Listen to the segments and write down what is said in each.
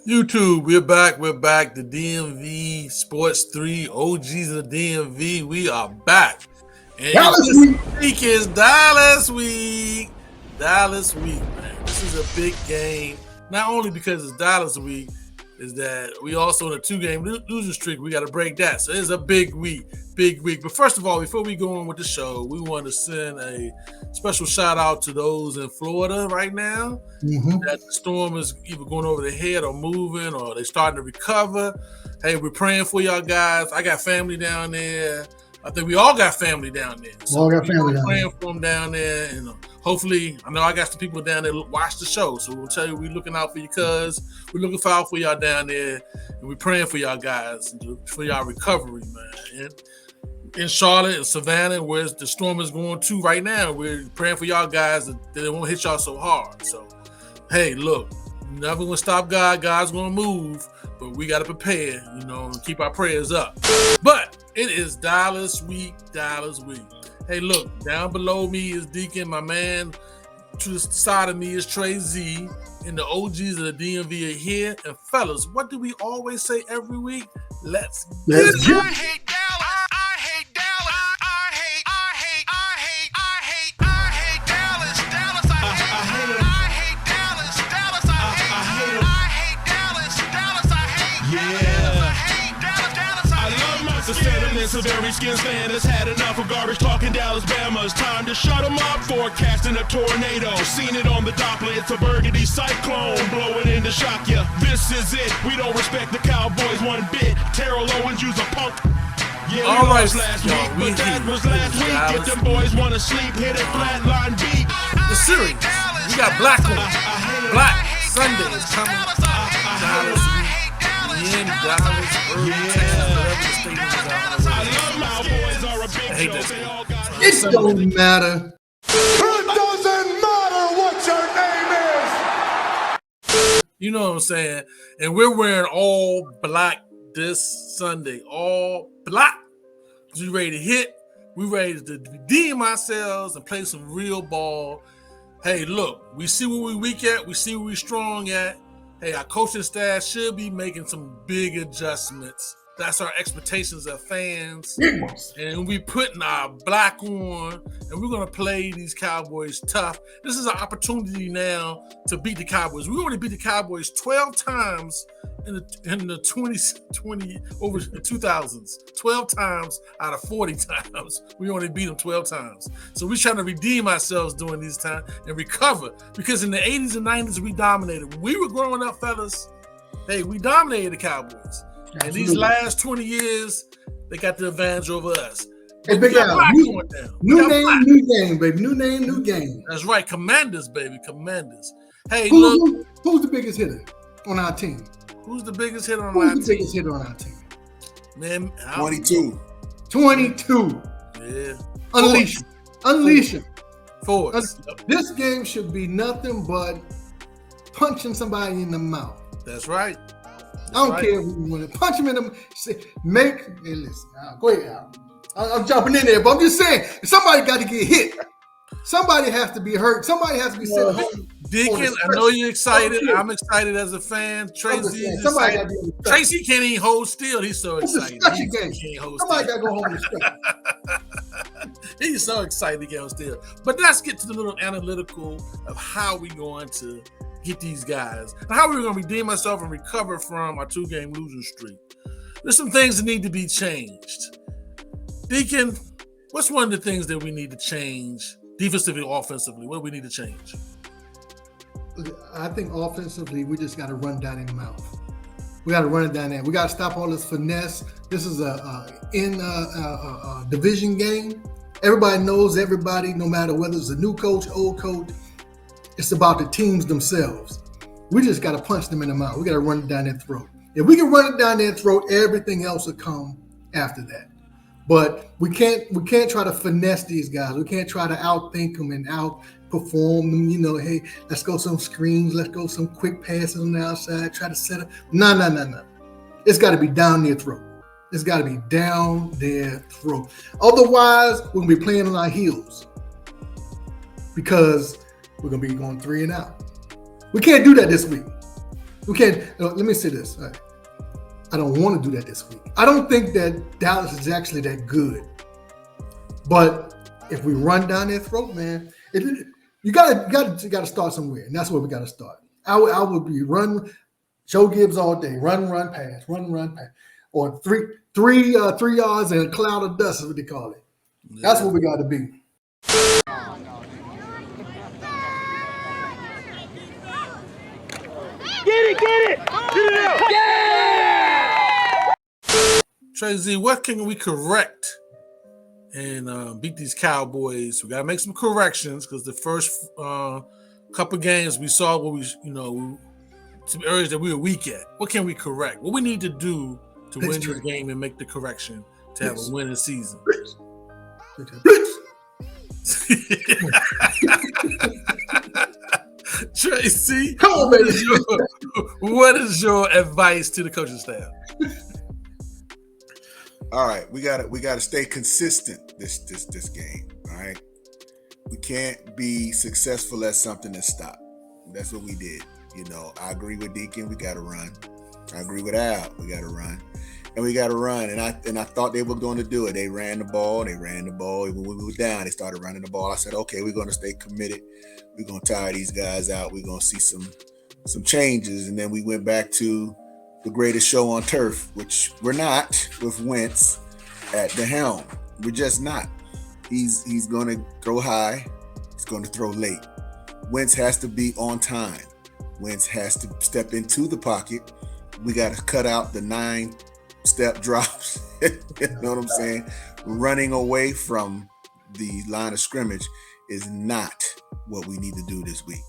YouTube, we're back. We're back. The DMV Sports 3 OGs of the DMV. We are back. And Dallas this week. week is Dallas week. Dallas week, man. This is a big game. Not only because it's Dallas week, is that we also in a 2-game losing streak. We got to break that. So it's a big week. Big week. But first of all, before we go on with the show, we want to send a special shout out to those in Florida right now. That the storm is either going over their head or moving or they're starting to recover. Hey, we're praying for y'all guys. I got family down there. I think we all got family down there. So All got family down praying for them down there. And hopefully, I know I got some people down there watch the show. So we'll tell you we're looking out for you, cuz we're looking out for y'all down there. And we're praying for y'all guys, for y'all recovery, man. And in Charlotte and Savannah, where the storm is going to right now, we're praying for y'all guys that it won't hit y'all so hard. So, hey, look, never gonna stop God. God's gonna move, but we gotta prepare, and keep our prayers up. But it is Dallas week, Dallas week. Hey, look, down below me is Deacon, my man. To the side of me is Trey Z, and the OGs of the DMV are here. And fellas, what do we always say every week? Let's get it. I hate Dallas. I hate Dallas. I hate Dallas. Dallas, I hate. I hate Dallas. Dallas, I hate. I hate Dallas. Dallas, I hate. Dallas, I hate. Dallas, I love my sentiments of every skin fan has had enough of garbage talking Dallas Bama. It's time to shut them up, forecasting a tornado. Seen it on the Doppler, it's a burgundy cyclone blowing in to shock ya. This is it, we don't respect the Cowboys one bit. Terrell Owens use a punk. Yeah, we lost last week, but that was last week. If them boys wanna sleep, hit a flatline beat. The series, we got Black Sunday is coming. Dallas week, in Dallas, early Texas, whatever the state is. I love my boys are a big hate show. that. They all got It don't matter. It doesn't matter what your name is. You know what I'm saying? And we're wearing all black this Sunday. All black. We ready to hit. We ready to redeem ourselves and play some real ball. Hey, look, we see where we weak at. We see where we strong at. Hey, our coaching staff should be making some big adjustments. That's our expectations of fans. And we putting our black on, and we're going to play these Cowboys tough. This is an opportunity now to beat the Cowboys. We only beat the Cowboys 12 times in the 20 over the 2000s. 12 times out of 40 times. We only beat them 12 times. So we're trying to redeem ourselves during these times and recover. Because in the 80s and 90s, we dominated. When we were growing up, fellas, hey, we dominated the Cowboys. And these last 20 years, they got the advantage over us. Hey, Big Al, new name, new game, baby. New name, new game. That's right. Commanders, baby. Commanders. Hey, look. Who's the biggest hitter on our team? Who's the biggest hitter on our team? Who's the biggest hitter on our team? Man, 22. 22. Yeah. Unleash him. Force. This game should be nothing but punching somebody in the mouth. That's right. I don't care if we want to punch him in the hey, listen. Go ahead, Al. I'm jumping in there, but I'm just saying, somebody got to get hit. Somebody has to be hurt. Somebody has to be sent home. Deacon, I know you're excited. I'm excited as a fan. Tracy can't even hold still. He's so excited. Somebody got to go home and stretch. He's so excited to get on still. But let's get to the little analytical of how we're going to get these guys. And how we're going to redeem ourselves and recover from our 2-game losing streak. There's some things that need to be changed. Deacon, what's one of the things that we need to change defensively, offensively? What do we need to change? I think offensively, we just got to run down in the mouth. We got to run it down there. We got to stop all this finesse. This is a division game. Everybody knows everybody, no matter whether it's a new coach, old coach. It's about the teams themselves. We just got to punch them in the mouth. We got to run it down their throat. If we can run it down their throat, everything else will come after that. But we can't try to finesse these guys. We can't try to outthink them and outperform them. Hey, let's go some screens. Let's go some quick passes on the outside. Try to set up. No. It's got to be down their throat. It's got to be down their throat. Otherwise, we're going to be playing on our heels because we're going to be going 3 and out. We can't do that this week. We can't. Let me say this. All right. I don't want to do that this week. I don't think that Dallas is actually that good. But if we run down their throat, man, you gotta start somewhere, and that's where we gotta start. I would be run Joe Gibbs all day, run, pass, or three yards and a cloud of dust is what they call it. Yeah. That's what we got to be. Get it out! Yeah! Trey Z, what can we correct and beat these Cowboys? We got to make some corrections because the first couple games we saw what we, some areas that we were weak at. What can we correct? What we need to do to win this game and make the correction to have a winning season? Tracy, come on, baby. What is your advice to the coaching staff? All right, we gotta stay consistent this game. All right, we can't be successful at something and stop. That's what we did. I agree with Deacon. We gotta run. I agree with Al. We gotta run, and we gotta run. And I thought they were going to do it. They ran the ball. When we were down, they started running the ball. I said, okay, we're going to stay committed. We're going to tire these guys out. We're going to see some changes. And then we went back to the greatest show on turf, which we're not with Wentz at the helm. We're just not. He's going to throw high. He's going to throw late. Wentz has to be on time. Wentz has to step into the pocket. We got to cut out the 9-step drops. You know what I'm saying? Running away from the line of scrimmage is not what we need to do this week.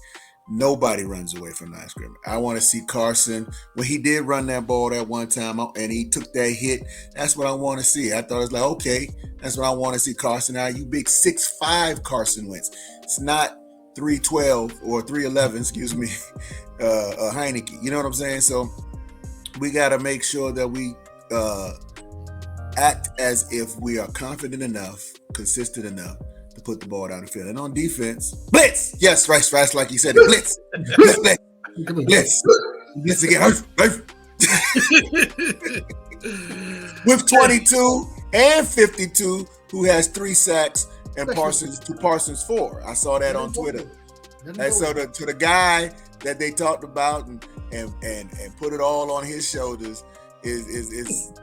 Nobody runs away from line of scrimmage. I want to see Carson, when he did run that ball that one time and he took that hit, that's what I want to see. I thought it was like, okay, that's what I want to see. Carson, now you big 6'5" Carson Wentz. It's not 312 or 311, excuse me, Heineke. You know what I'm saying? So we got to make sure that we act as if we are confident enough, consistent enough to put the ball down the field. And on defense, blitz. Yes, right, like you said, blitz. Blitz again. With 22 and 52, who has 3 sacks, and Parsons 4. I saw that on Twitter. And so to the guy that they talked about and put it all on his shoulders is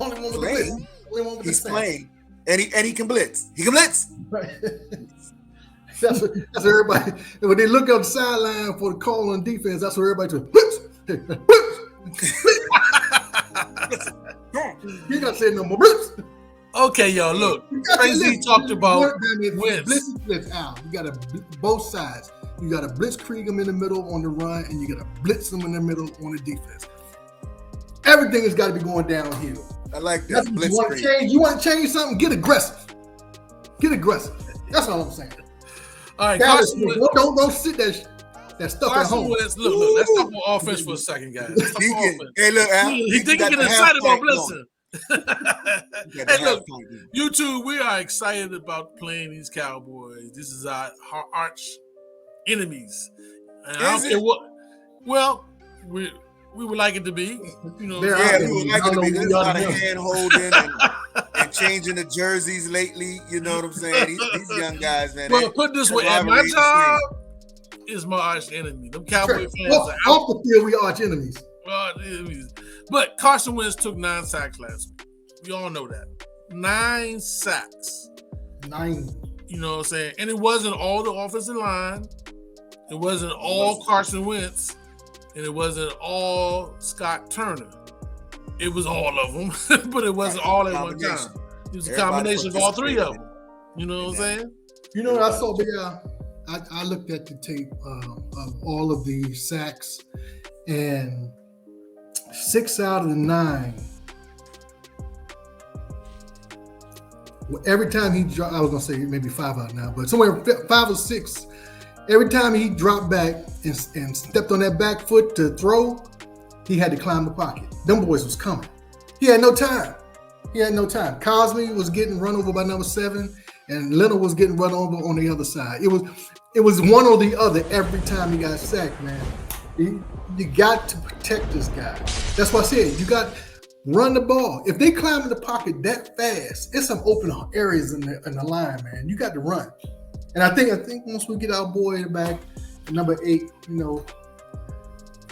only one with playing. Only one with He's playing, and he can blitz. He can blitz. Right. That's what everybody. When they look up the sideline for the call on defense, that's what everybody does. Blitz. He not saying no more blitz. Okay, y'all, look. Crazy talked about blitz. Out. You got to both sides. You got to blitzkrieg them in the middle on the run, and you got to blitz them in the middle on the defense. Everything has got to be going downhill. I like that. You want to change something? Get aggressive. That's all I'm saying. All right, don't sit that stuff at home. Look, let's talk about offense for a second, guys. Hey, look, Al, he think he get excited about blitzing. Hey, look, YouTube, we are excited about playing these Cowboys. This is our arch enemies. And I don't care what. Well, we would like it to be. We would like it to be. There's a lot of hand holding and changing the jerseys lately. You know what I'm saying? These young guys, man. Well, put this way: at my job is my arch enemy. Them Cowboy fans are out. Off the field, we arch enemies. But Carson Wentz took 9 sacks last week. We all know that. 9 sacks. 9. You know what I'm saying? And it wasn't all the offensive line. It wasn't all Carson Wentz. And it wasn't all Scott Turner. It was all of them. But it wasn't all at one time. It was a combination of all 3 of them. You know what I'm saying? You know what I saw, Big Al? I looked at the tape of all of the sacks, and 6 out of the 9. Every time he dropped, I was gonna say maybe 5 out now, but somewhere 5 or 6. Every time he dropped back and stepped on that back foot to throw, he had to climb the pocket. Them boys was coming. He had no time. Cosme was getting run over by number 7, and Leonard was getting run over on the other side. It was one or the other every time he got sacked, man. You got to protect this guy. That's why I said you got run the ball. If they climb in the pocket that fast, it's some open areas in the line, man. You got to run. And I think once we get our boy in the back, number 8,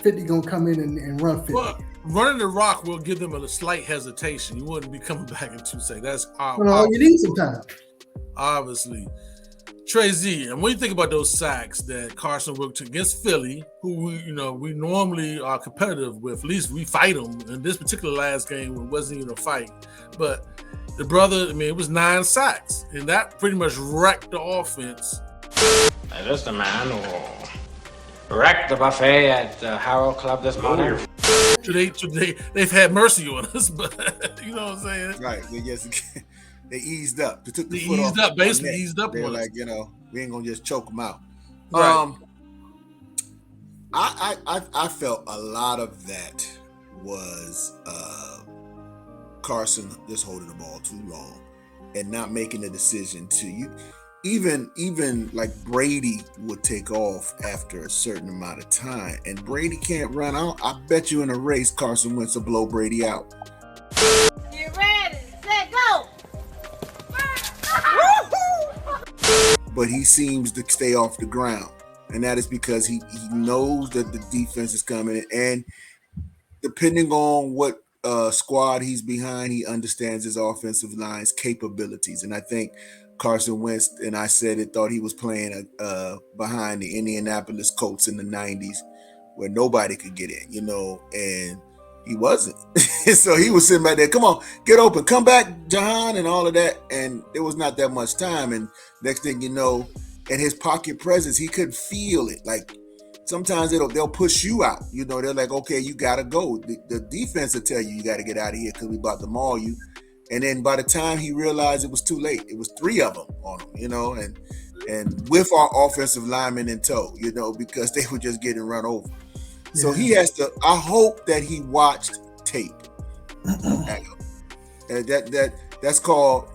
50 gonna come in and run 50. Well, running the rock will give them a slight hesitation. You wouldn't be coming back in 2 seconds. That's all you need some time. Obviously. Trey Z, and when you think about those sacks that Carson worked against Philly, who we normally are competitive with, at least we fight them. In this particular last game, it wasn't even a fight. But the brother, it was 9 sacks, and that pretty much wrecked the offense. This is the man who wrecked the buffet at the Harrow Club this morning. They've had mercy on us, but you know what I'm saying? Right. They eased up. They took the foot eased off. Up, basically eased up. They're on like, us. We ain't gonna just choke them out. Right. I felt a lot of that was Carson just holding the ball too long and not making a decision to even like Brady would take off after a certain amount of time, and Brady can't run. I bet you in a race Carson Wentz will blow Brady out. You ready? Set, go! But he seems to stay off the ground, and that is because he knows that the defense is coming, and depending on what squad he's behind, he understands his offensive line's capabilities. And I think Carson Wentz, and I said it, thought he was playing behind the Indianapolis Colts in the 90s where nobody could get in, and he wasn't. So he was sitting back there, come on, get open, come back, Jahan, and all of that. And there was not that much time. And next thing you know, in his pocket presence, he could feel it. Like sometimes they'll push you out. They're like, okay, you got to go. The defense will tell you got to get out of here because we about to maul you. And then by the time he realized it was too late, it was 3 of them on him, and with our offensive linemen in tow, because they were just getting run over. Yeah. So he has to, I hope that he watched tape. That's called,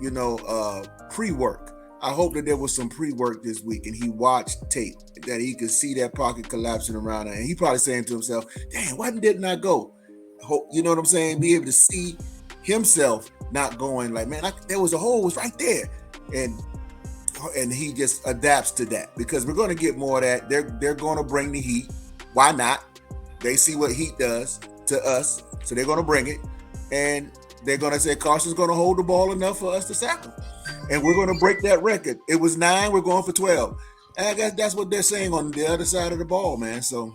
pre-work. I hope that there was some pre-work this week and he watched tape, that he could see that pocket collapsing around him. And he probably saying to himself, dang, why didn't I go? Hope, you know what I'm saying? Be able to see himself not going like, man, there was a hole, was right there. And he just adapts to that, because we're going to get more of that. They're going to bring the heat. Why not? They see what heat does to us, so they're going to bring it. And they're going to say Carson's going to hold the ball enough for us to sack him. And we're going to break that record. It was 9, we're going for 12. And I guess that's what they're saying on the other side of the ball, man. So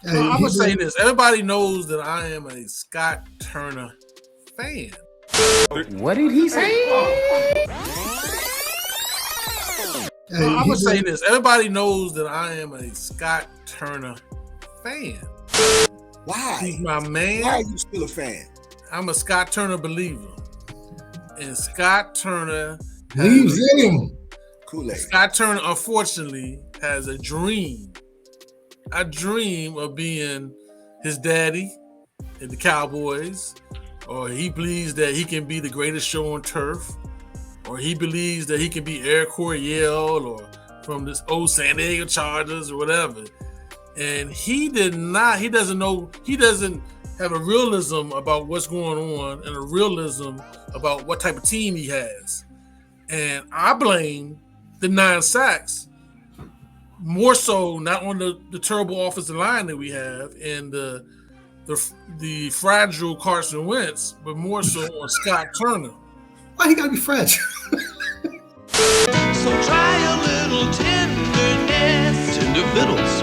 I'm going to say this. Everybody knows that I am a Scott Turner fan. What did he say? I'm going to say this. Everybody knows that I am a Scott Turner fan. Why? He's my man. Why are you still a fan? I'm a Scott Turner believer. And Scott Turner believes in him. Kool-Aid. Scott Turner, unfortunately, has a dream. A dream of being his daddy in the Cowboys, or he believes that he can be the greatest show on turf, or he believes that he can be Eric Coryell or from this old San Diego Chargers or whatever. And he doesn't have a realism about what's going on and a realism about what type of team he has. And I blame the 9 sacks more so not on the terrible offensive line that we have and the fragile Carson Wentz, but more so on Scott Turner. Why he gotta be fragile? So try a little tenderness. Tender fiddles.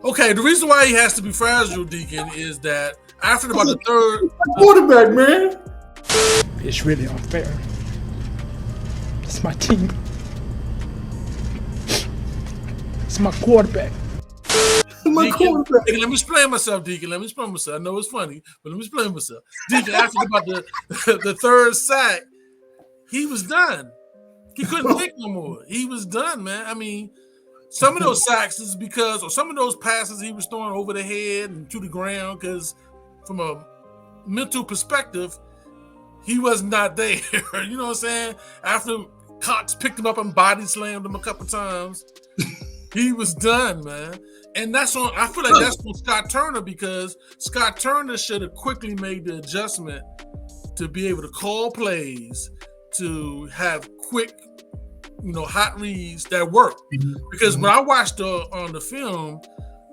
Okay, the reason why he has to be fragile, Deacon, is that after about the third quarterback, man. It's really unfair. It's my team. It's my quarterback. Deacon, let me explain myself, Deacon. Let me explain myself. I know it's funny, but let me explain myself. Deacon, after about the third sack, he was done. He couldn't pick no more. He was done, man. I mean, some of those sacks is because, or some of those passes he was throwing over the head and to the ground, because from a mental perspective, he was not there. You know what I'm saying? After Cox picked him up and body slammed him a couple times, He was done, man. And that's on. I feel like that's on Scott Turner, because Scott Turner should have quickly made the adjustment to be able to call plays, to have quick, hot reads that work. Because when I watched on the film,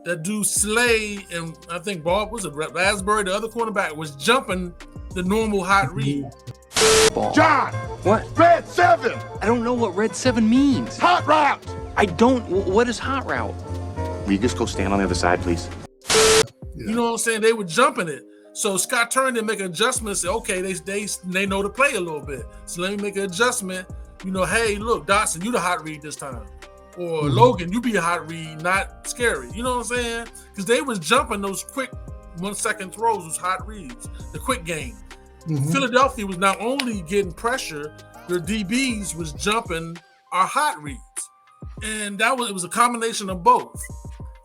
that dude Slay and I think Bob was it Raspberry, the other cornerback, was jumping the normal hot read. John! What? Red 7! I don't know what red 7 means. Hot route! I don't. What is hot route? Will you just go stand on the other side, please? You know what I'm saying? They were jumping it. So Scott Turner didn't make an adjustment. Say, okay, they know to play a little bit. So let me make an adjustment. Hey, look, Dotson, you the hot read this time. Or Logan, you be a hot read, not scary. You know what I'm saying? Because they was jumping those quick 1 second throws, those hot reads, the quick game. Philadelphia was not only getting pressure, their DBs was jumping our hot reads. And it was a combination of both.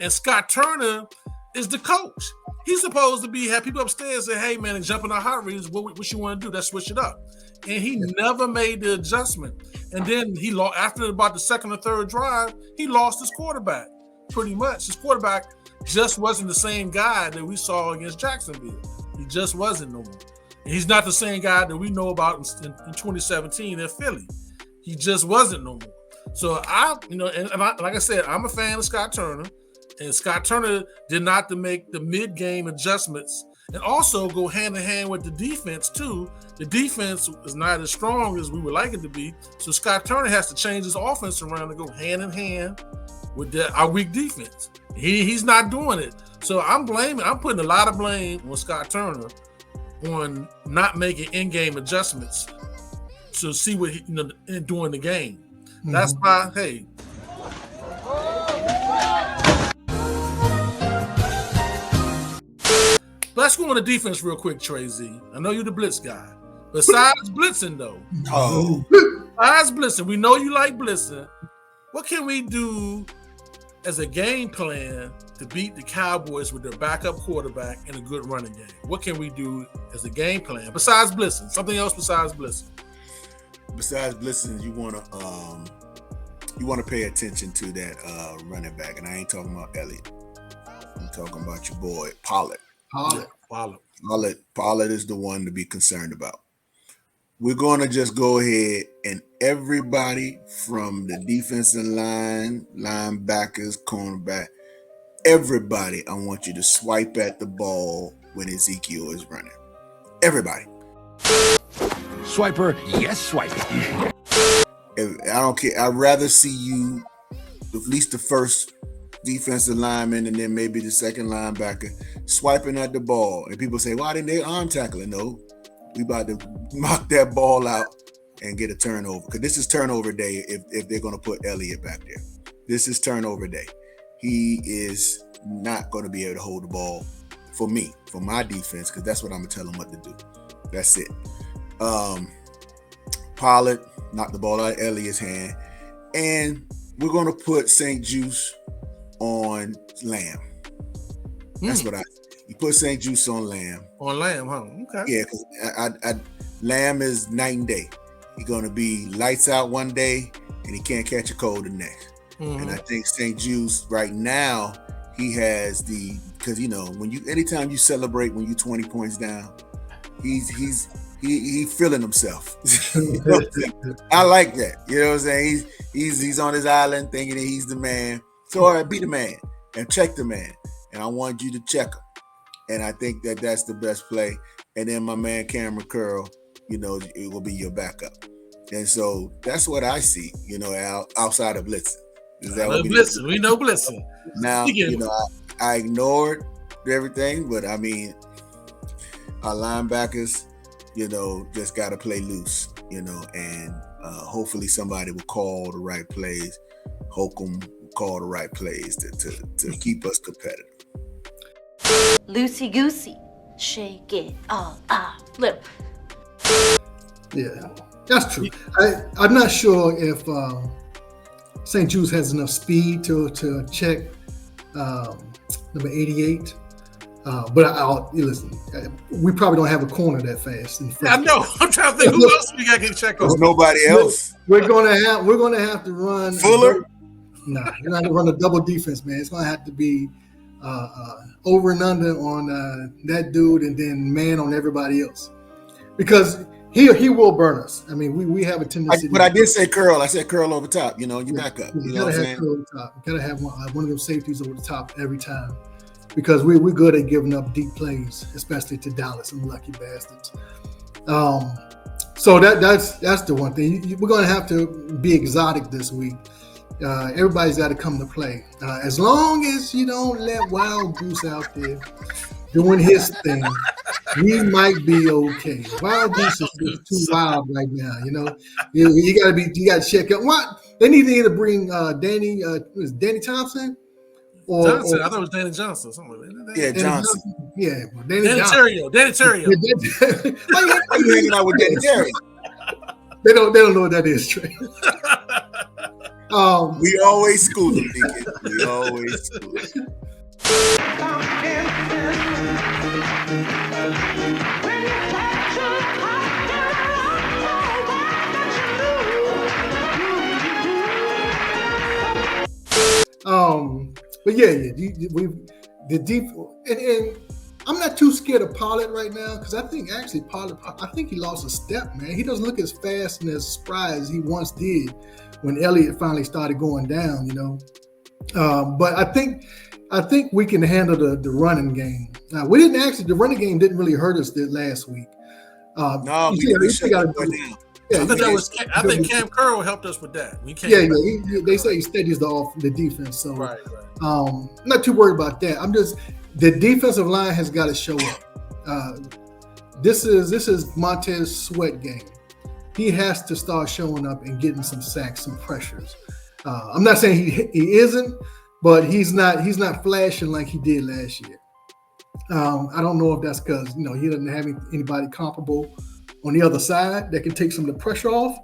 And Scott Turner is the coach. He's supposed to have people upstairs say, hey, man, and jumping our hot reads, what you want to do? Let's switch it up. And he never made the adjustment. And then he lost, after about the second or third drive, he lost his quarterback, pretty much. His quarterback just wasn't the same guy that we saw against Jacksonville. He just wasn't no more. And he's not the same guy that we know about in 2017 in Philly. He just wasn't no more. So like I said, I'm a fan of Scott Turner, and Scott Turner did not to make the mid-game adjustments and also go hand in hand with the defense too. The defense is not as strong as we would like it to be. So Scott Turner has to change his offense around to go hand in hand with our weak defense. He's not doing it. So I'm putting a lot of blame on Scott Turner on not making in-game adjustments to see what during the game. That's why, hey. Let's go on the defense real quick, Trey Z. I know you're the blitz guy. Besides blitzing, though. Besides blitzing, we know you like blitzing. What can we do as a game plan to beat the Cowboys with their backup quarterback and a good running game? What can we do as a game plan besides blitzing? Something else besides blitzing? Besides blitzing, you want to pay attention to that running back, and I ain't talking about Elliott. I'm talking about your boy Pollard. Pollard is the one to be concerned about. We're going to just go ahead and everybody from the defensive line, linebackers, cornerback, everybody, I want you to swipe at the ball when Ezekiel is running. Everybody. Swiper, yes, swiper. I don't care. I'd rather see you, at least the first defensive lineman and then maybe the second linebacker, swiping at the ball. And people say, why didn't they arm tackle it? No, we about to knock that ball out and get a turnover. Because this is turnover day if they're going to put Elliott back there. This is turnover day. He is not going to be able to hold the ball for me, for my defense, because that's what I'm going to tell him what to do. That's it. Pollard knocked the ball out of Elliott's hand. And we're going to put St. Juice on Lamb. That's what you put St. Juice on Lamb. On Lamb, huh? Okay. Yeah, because Lamb is night and day. He's going to be lights out one day, and he can't catch a cold the next. And I think St. Juice right now, he has because anytime you celebrate when you're 20 points down, he's feeling himself. I like that. You know what I'm saying? He's on his island thinking that he's the man. So all right, be the man and check the man. And I want you to check him. And I think that's the best play. And then my man Cameron Curl, it will be your backup. And so that's what I see, outside of blitzing. Is that what blitzing? We know blitzing. Now, I ignored everything, but I mean, our linebackers, just got to play loose, and hopefully somebody will call the right plays. Holcomb will call the right plays to keep us competitive. Loosey goosey, shake it all off. Look. Yeah, that's true. I'm not sure if St. Jude's has enough speed to check number 88. But listen, we probably don't have a corner that fast. I know. I'm trying to think who else we got to check on. There's nobody else. We're gonna have to run Fuller. Nah, you're not gonna run a double defense, man. It's gonna have to be over and under on that dude, and then man on everybody else, because he will burn us. I mean, we have a tendency. But I did say curl. I said curl over top. You back up. You gotta have curl over top. You gotta have one of them safeties over the top every time, because we're good at giving up deep plays, especially to Dallas, and lucky bastards. So that's the one thing. We're gonna have to be exotic this week. Everybody's got to come to play. As long as you don't let Wild Goose out there doing his thing, we might be okay. Wild Goose is just too wild right now. You got to check out what they need to either bring. Danny Thompson or Johnson. I thought it was Danny Johnson. Something like that. Yeah, Johnson. Yeah, Danny Terrio. Why you hanging out with Danny Terrio? They don't know what that is, Trey. We always school them, Deacon. We always school them. But yeah, the deep, and I'm not too scared of Pollard right now, because I think actually Pollard, I think he lost a step, man. He doesn't look as fast and as spry as he once did when Elliott finally started going down, But I think we can handle the running game. We didn't actually, the running game didn't really hurt us last week. No, we got to go down. Yeah, I think Cam Curl helped us with that. They say he steadies the defense, so right. Not too worried about that. I'm just, the defensive line has got to show up. This is Montez Sweat game. He has to start showing up and getting some sacks, some pressures. I'm not saying he isn't, but he's not flashing like he did last year. I don't know if that's because he doesn't have anybody comparable on the other side that can take some of the pressure off.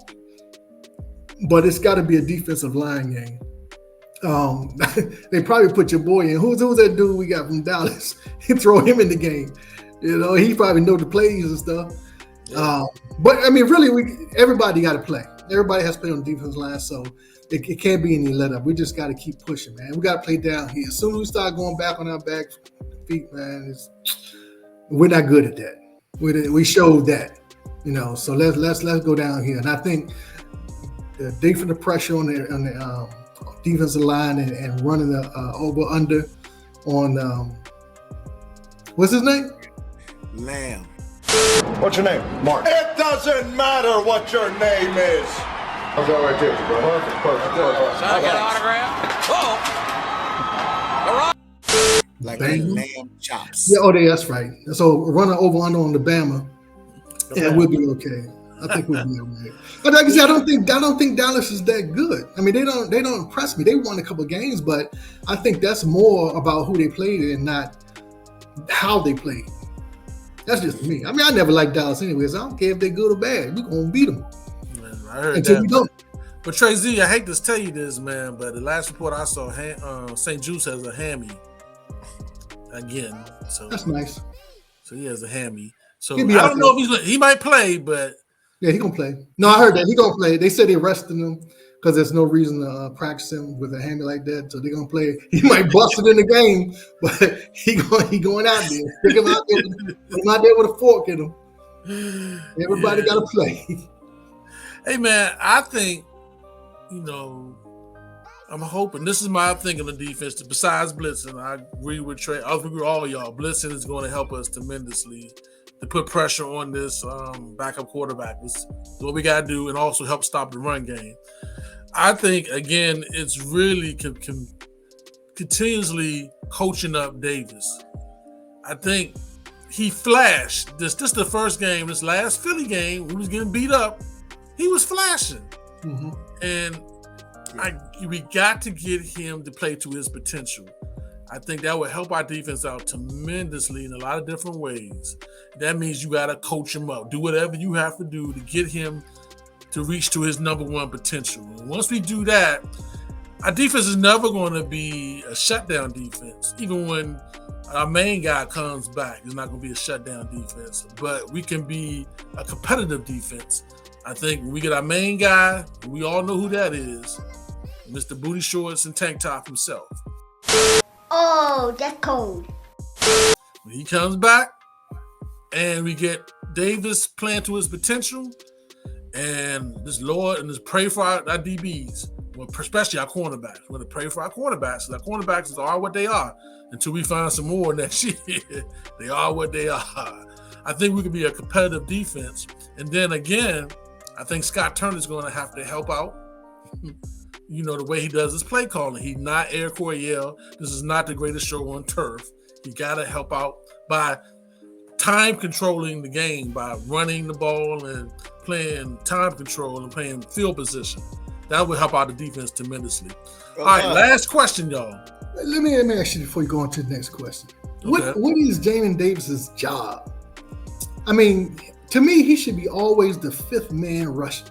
But it's got to be a defensive line game. They probably put your boy in. Who's that dude we got from Dallas? Throw him in the game. He probably know the plays and stuff. Yeah. But I mean, really, everybody got to play. Everybody has to play on the defense line, so it can't be any let up. We just got to keep pushing, man. We got to play down here. As soon as we start going back on our back feet, man, we're not good at that. We showed that, So let's go down here, and I think the defensive pressure on the defensive line and running the over under on what's his name? Lamb. What's your name? Mark. It doesn't matter what your name is. How's that right there, bro? Perfect. Can I get an autograph? Like lamb chops. Yeah, that's right. So run an over under on the Bama, and we'll be okay. I think we'll be okay. But like I said, I don't think Dallas is that good. I mean, they don't impress me. They won a couple of games, but I think that's more about who they played and not how they played. That's just me. I mean, I never liked Dallas anyways. I don't care if they're good or bad. We're going to beat them. Man, I heard until that. We don't. But Trey Z, I hate to tell you this, man, but the last report I saw, St. Juice has a hammy again. So that's nice. So he has a hammy. So I don't know if he might play, but yeah, he's gonna play. No, I heard that he's gonna play. They said they arrested him because there's no reason to practice him with a hammy like that. So they're gonna play. He might bust it in the game, but he going out there. Pick him out there with a fork in him. Everybody got to play. Hey man, I think I'm hoping, this is my thinking on the defense, besides blitzing. I agree with Trey. I agree with all y'all. Blitzing is going to help us tremendously to put pressure on this backup quarterback. That's what we got to do, and also help stop the run game. I think, again, it's really continuously coaching up Davis. I think he flashed. This the first game, this last Philly game, we was getting beat up. He was flashing. Mm-hmm. And we got to get him to play to his potential. I think that would help our defense out tremendously in a lot of different ways. That means you got to coach him up. Do whatever you have to do to get him to reach to his number one potential. And once we do that, our defense is never going to be a shutdown defense. Even when our main guy comes back, it's not going to be a shutdown defense. But we can be a competitive defense. I think when we get our main guy, we all know who that is. Mr. Booty Shorts and Tank Top himself. Oh, that's cold. When he comes back and we get Davis playing to his potential and this Lord and this pray for our DBs, well, especially our cornerbacks. We're going to pray for our cornerbacks. Our cornerbacks are what they are until we find some more next year. They are what they are. I think we could be a competitive defense. And then again, I think Scott Turner's going to have to help out. You know, the way he does his play calling. He's not Air Coryell. This is not the greatest show on turf. He got to help out by time controlling the game, by running the ball and playing time control and playing field position. That would help out the defense tremendously. All right, last question, y'all. Let me ask you before you go on to the next question. Okay. What is Jamin Davis's job? I mean, to me, he should be always the fifth man rushing.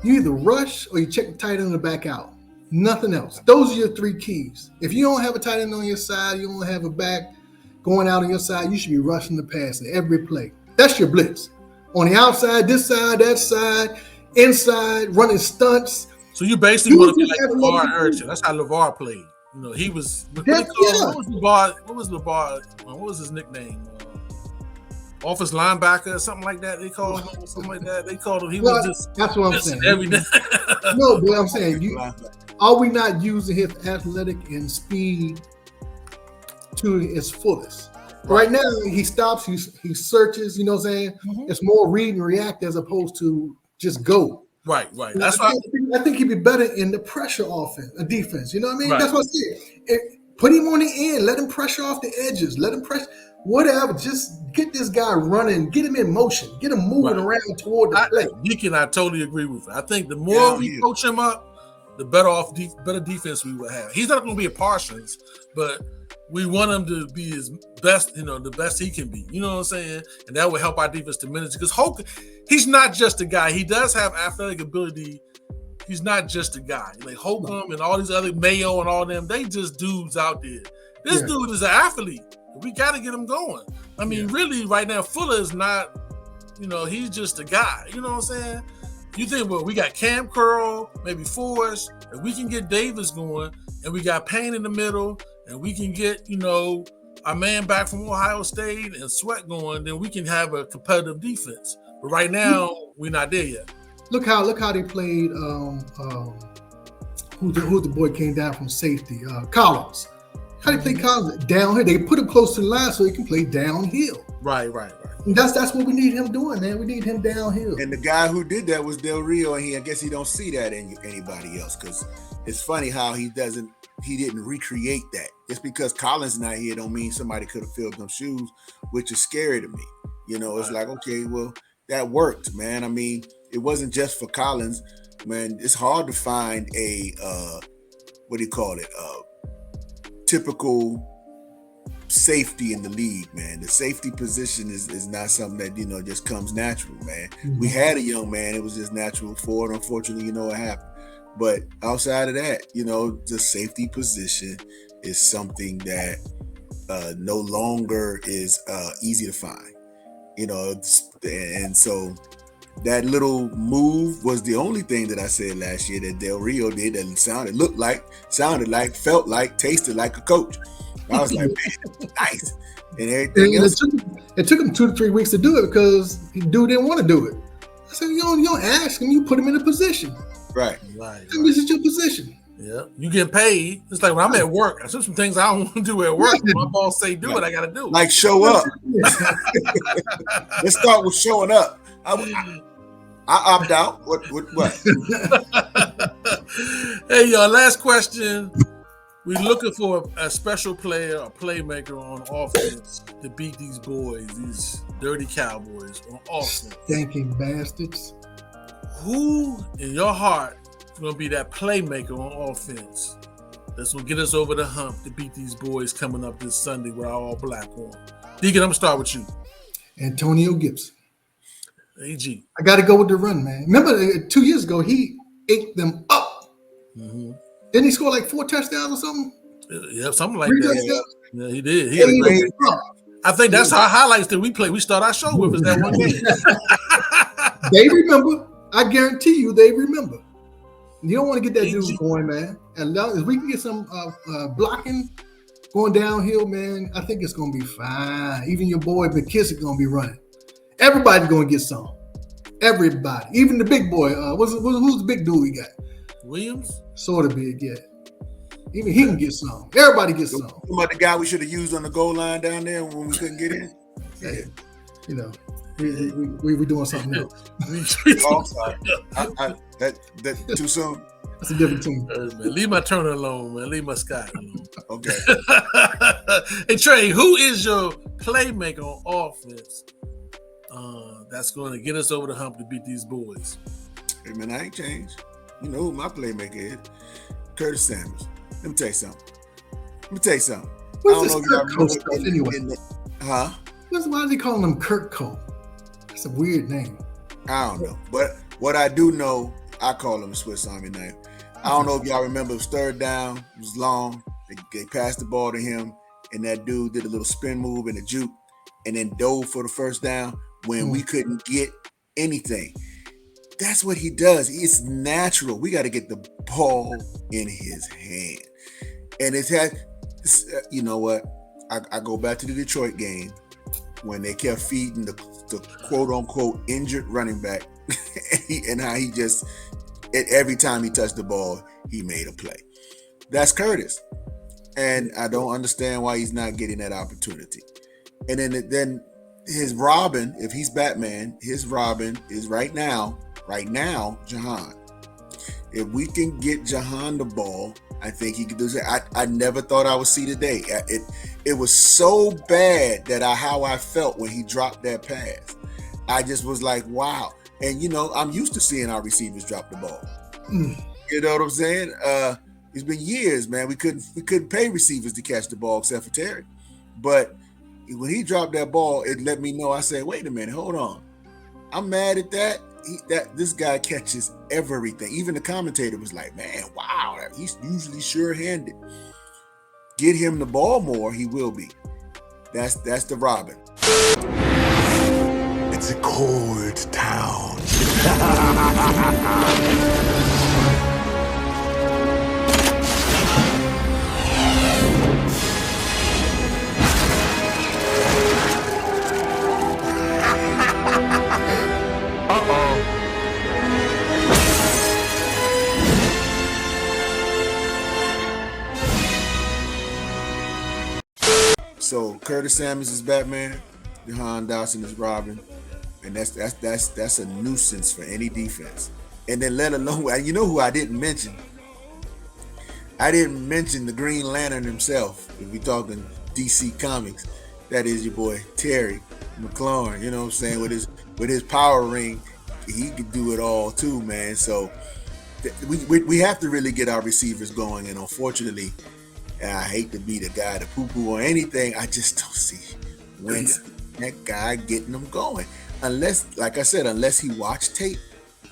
You either rush or you check the tight end and back out. Nothing else. Those are your three keys. If you don't have a tight end on your side, you don't have a back going out on your side, you should be rushing the pass in every play. That's your blitz. On the outside, this side, that side, inside, running stunts. So you basically want to be like LeVar Arrington. That's how LeVar played. You know, he was. What was LeVar? What was his nickname? Office linebacker or something like that. They called him something like that. They called him. He was just. That's what I'm saying. Every day. No, but I'm saying, are we not using his athletic and speed to its fullest? Right now, he stops. He searches. You know what I'm saying? Mm-hmm. It's more read and react as opposed to just go. Right. That's why I think he'd be better in the pressure defense. You know what I mean? Right. That's what I said. Put him on the end. Let him pressure off the edges. Let him press. Whatever, just get this guy running, get him in motion, get him moving around toward the play. Deacon, I totally agree with you. I think the more we coach him up, the better defense we will have. He's not going to be a Parsons, but we want him to be his best, the best he can be. You know what I'm saying? And that will help our defense tremendously. Because Hoke, he's not just a guy. He does have athletic ability. He's not just a guy. Like Holcomb and all these other Mayo and all them, they just dudes out there. This dude is an athlete. We got to get him going. I mean, really, right now, Fuller is not, he's just a guy. You know what I'm saying? You think, well, we got Cam Curl, maybe Forrest, and we can get Davis going, and we got Payne in the middle, and we can get, our man back from Ohio State and Sweat going, then we can have a competitive defense. But right now, we're not there yet. Look how they played. Who the boy came down from safety? Collins. How they play Collins downhill? They put him close to the line so he can play downhill. Right. And that's what we need him doing, man. We need him downhill. And the guy who did that was Del Rio, and I guess he don't see that in anybody else, because it's funny how he didn't recreate that. Just because Collins not here don't mean somebody could have filled them shoes, which is scary to me. It's like, okay, well, that worked, man. I mean, it wasn't just for Collins, man. It's hard to find a typical safety in the league, man. The safety position is not something that just comes natural, man. Mm-hmm. We had a young man, it was just natural for it. Unfortunately, what happened. But outside of that, the safety position is something that no longer is easy to find. And so that little move was the only thing that I said last year that Del Rio did that sounded like, felt like, tasted like a coach. I was like, man, nice. And everything else. It took him 2 to 3 weeks to do it because the dude didn't want to do it. I said, you don't ask him, you put him in a position. Right. This is your position. Yeah. You get paid. It's like when I'm at work, there's some things I don't want to do at work. My boss say do it, I got to do it. Like show up. Let's start with showing up. I opt out. What? Hey, y'all, last question. We're looking for a special player, a playmaker on offense to beat these boys, these dirty Cowboys on offense. Stinking bastards. Who in your heart is going to be that playmaker on offense that's going to get us over the hump to beat these boys coming up this Sunday with our all-black on? Deacon, I'm going to start with you. Antonio Gibson. AG. I got to go with the run, man. Remember 2 years ago, he ate them up. Mm-hmm. Didn't he score like 4 touchdowns or something? Yeah, something like that. Yeah, he did. I think that's our highlights that we play. We start our show with is that one game. They remember. I guarantee you they remember. You don't want to get that dude going, man. As long as we can get some blocking going downhill, man, I think it's going to be fine. Even your boy McKissick going to be running. Everybody's going to get some. Everybody. Even the big boy. Who's the big dude we got? Williams? Sort of big, yeah. Even he can get some. Everybody gets some. About the guy we should have used on the goal line down there when we couldn't get in? Yeah. You know, we were doing something else. Oh, sorry. That too soon? That's a different team. Man, leave my Turner alone, man. Leave my Scott alone. Okay. Hey, Trey, who is your playmaker on offense that's going to get us over the hump to beat these boys? Hey, man, I ain't changed. You know who my playmaker is? Curtis Samuels. Let me tell you something. What's this Kurt Cole stuff anyway? Huh? Why is he calling him Kurt Cole? That's a weird name. I don't know. But what I do know, I call him a Swiss Army knife. I don't know if y'all remember, it was third down. It was long. They passed the ball to him, and that dude did a little spin move and a juke, and then dove for the first down when we couldn't get anything. That's what he does. It's natural. We got to get the ball in his hand. And you know what? I go back to the Detroit game when they kept feeding the quote unquote injured running back and how he just, every time he touched the ball, he made a play. That's Curtis. And I don't understand why he's not getting that opportunity. And then his Robin, if he's Batman, his Robin is right now, Jahan. If we can get Jahan the ball, I think he could do that. I never thought I would see the day. It was so bad that how I felt when he dropped that pass. I just was like, wow. And you know, I'm used to seeing our receivers drop the ball. You know what I'm saying? It's been years, man. We couldn't pay receivers to catch the ball except for Terry. But when he dropped that ball, it let me know. I said, wait a minute, hold on. I'm mad at that. This guy catches everything. Even the commentator was like, man, wow, he's usually sure-handed. Get him the ball more, he will be. That's the Robin. It's a cold town. So Curtis Samuels is Batman, Jahan Dawson is Robin, and that's a nuisance for any defense. And then let alone, you know who I didn't mention? I didn't mention the Green Lantern himself. If we're talking DC Comics, that is your boy Terry McLaurin. You know what I'm saying? With his power ring, he could do it all too, man. So we have to really get our receivers going, and unfortunately, I hate to be the guy to poo-poo or anything. I just don't see Wentz, that guy getting them going. Unless, like I said, unless he watched tape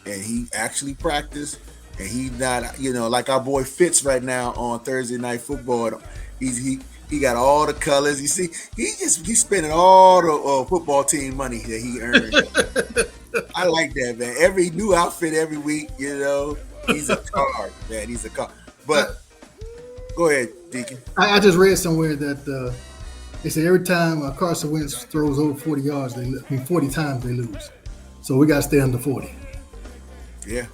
and he actually practiced and he not, you know, like our boy Fitz right now on Thursday Night Football. He got all the colors. You see, he's spending all the football team money that he earned. I like that, man. Every new outfit every week, you know, he's a card, man. He's a card. But go ahead, Deacon. I just read somewhere that they say every time Carson Wentz throws over 40 yards, 40 times they lose. So we got to stay under 40. Yeah.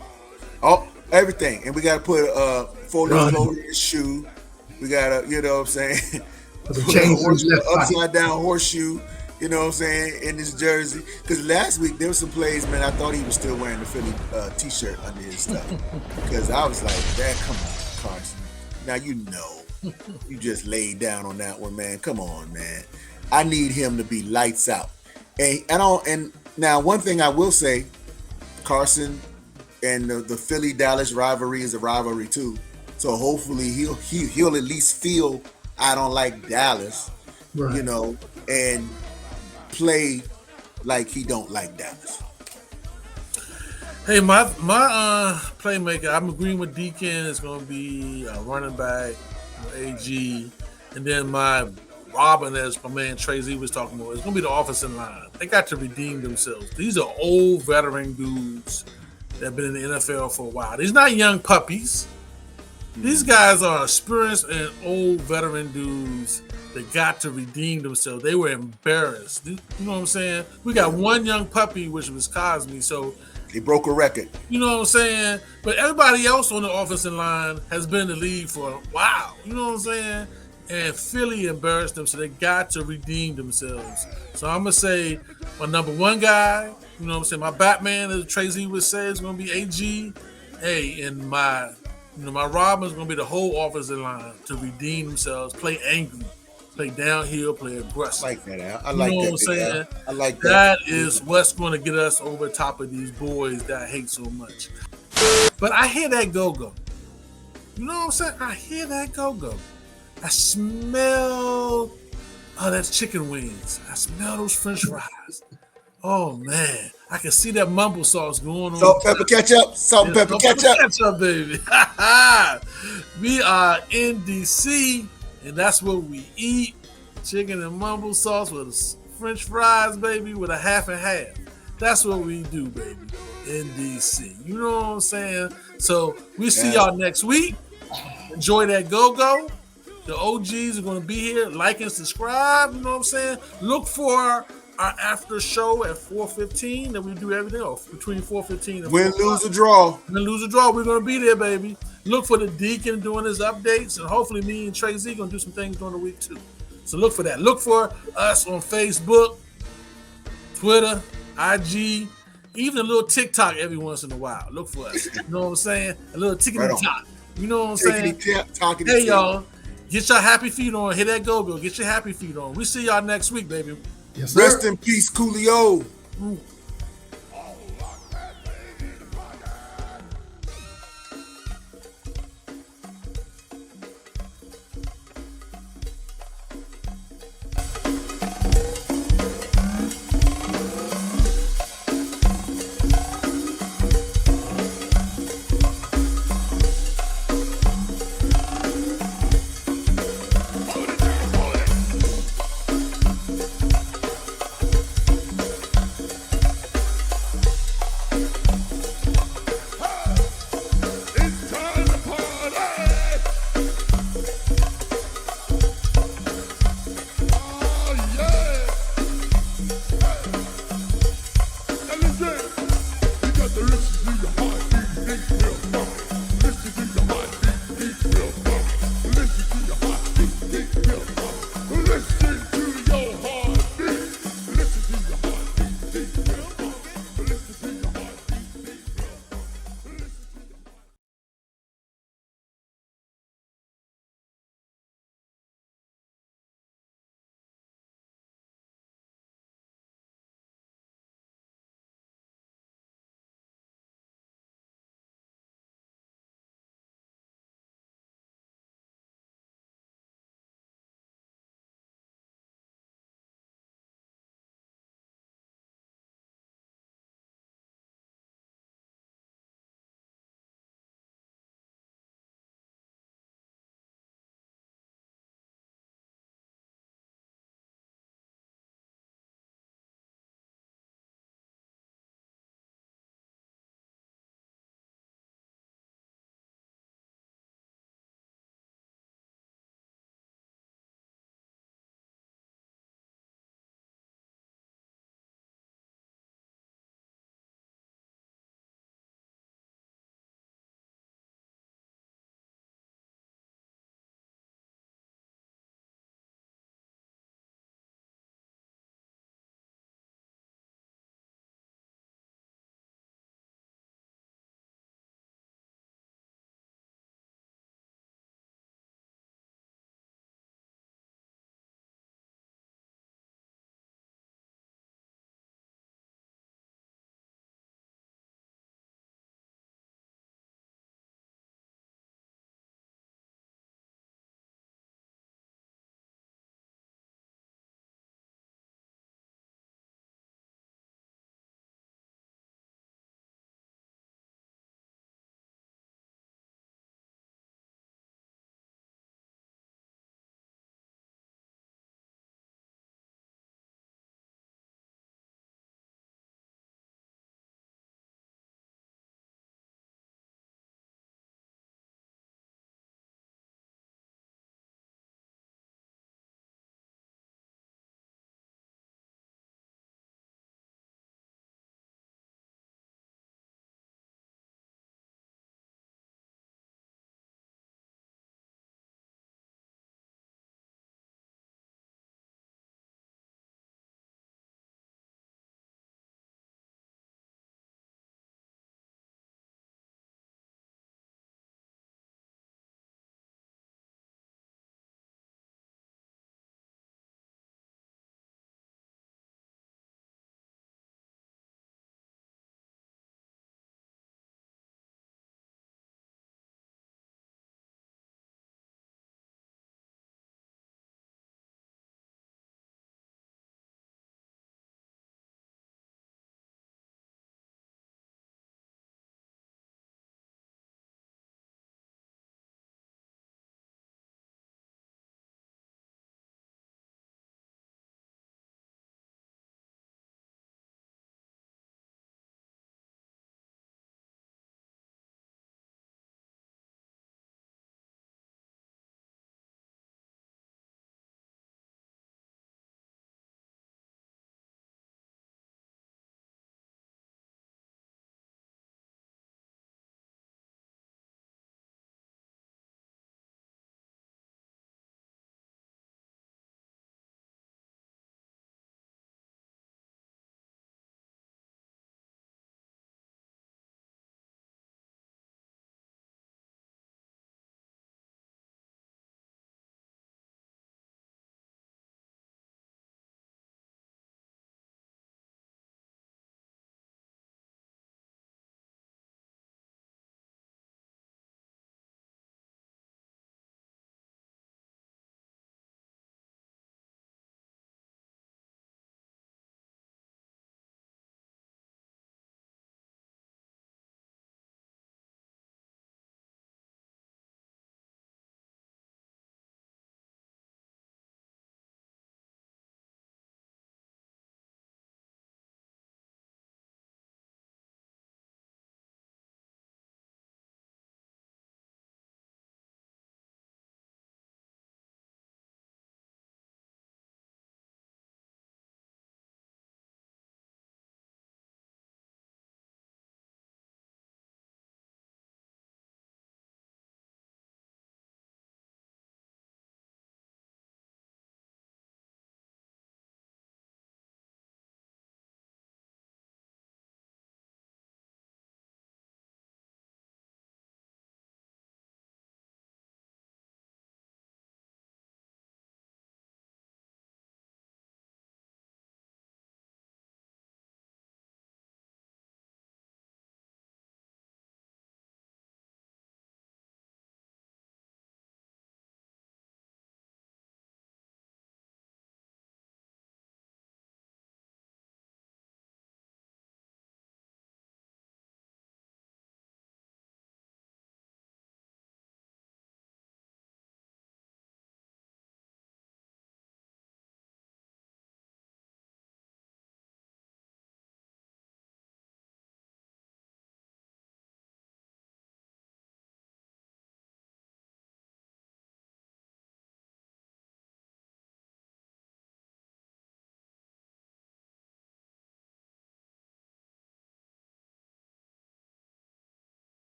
Oh, everything. And we got to put a folding float in his shoe. We got to, you know what I'm saying, upside down horseshoe, you know what I'm saying, in his jersey. Because last week there was some plays, man, I thought he was still wearing the Philly t-shirt under his stuff. Because I was like, man, come on, Carson. Now you know, you just laid down on that one, man. Come on, man. I need him to be lights out. And now one thing I will say, Carson and the Philly-Dallas rivalry is a rivalry too. So hopefully he'll at least feel I don't like Dallas, right, you know, and play like he don't like Dallas. Hey, my playmaker, I'm agreeing with Deacon. It's going to be a running back, AG, and then my Robin, as my man Trey Z was talking about, it's going to be the offensive line. They got to redeem themselves. These are old veteran dudes that have been in the NFL for a while. These not young puppies. These guys are experienced and old veteran dudes that got to redeem themselves. They were embarrassed. You know what I'm saying? We got one young puppy, which was Cosme. So they broke a record. You know what I'm saying? But everybody else on the offensive line has been in the league for a while. You know what I'm saying? And Philly embarrassed them, so they got to redeem themselves. So I'm going to say my number one guy, you know what I'm saying, my Batman, as Tracy would say, is going to be AG. Hey, and my Robin's going to be the whole offensive line to redeem themselves, play angry, play downhill, play aggressive. I like that, Al. I like you know that. What I'm saying? I like that. That is what's going to get us over top of these boys that I hate so much. But I hear that go-go. You know what I'm saying? I hear that go-go. I smell, that's chicken wings. I smell those French fries. Oh, man. I can see that mumble sauce going on. Salt, pepper, ketchup. Salt, and pepper, ketchup. Ketchup, baby. We are in DC, and that's what we eat. Chicken and mumble sauce with French fries, baby, with a half and half. That's what we do, baby, in DC. You know what I'm saying? So we see y'all next week. Enjoy that go-go. The OGs are going to be here. Like and subscribe. You know what I'm saying? Look for our after show at 4:15 that we do every day, or between 4:15 and Win, lose, or draw. Win, lose, or draw. We're going to be there, baby. Look for the Deacon doing his updates, and hopefully me and Trey Z going to do some things during the week too. So look for that. Look for us on Facebook, Twitter, IG, even a little TikTok every once in a while. Look for us. You know what I'm saying? A little tickety-tock. You know what I'm saying? Hey, y'all. Get your happy feet on. Hit that go-go. Get your happy feet on. We see y'all next week, baby. Yes, sir. Rest in peace, Coolio.